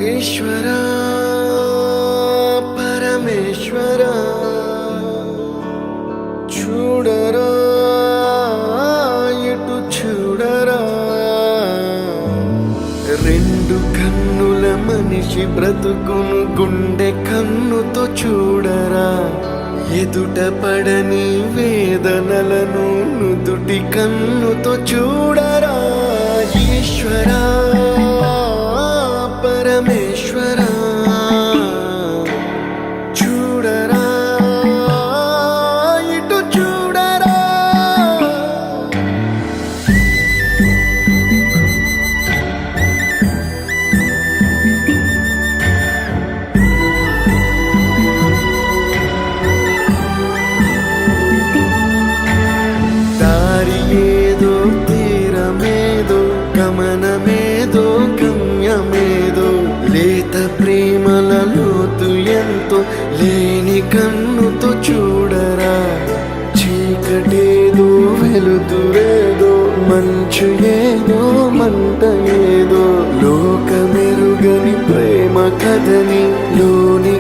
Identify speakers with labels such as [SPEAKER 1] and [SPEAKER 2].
[SPEAKER 1] ఈశ్వరా పరమేశ్వరా చూడరా ఇటు చూడరా రెండు కన్నుల మనిషి బ్రతుకును గుండె కన్నుతో చూడరా ఎదుట పడని వేదనలను నుదుటి కన్నుతో చూడరా ఈశ్వరా పరమేశ్వరా చూడరా ఇటు చూడరా దారి ఏదో తీరమేదో గమనమేదో గమ్యమేదో లేత ప్రేమల లోతు ఎంతో లేని కన్నుతో చూడరా చీకటేదో వెలుతురేదో మంచు ఏదో మంట ఏదో లోకమెరుగని ప్రేమ కథని లోని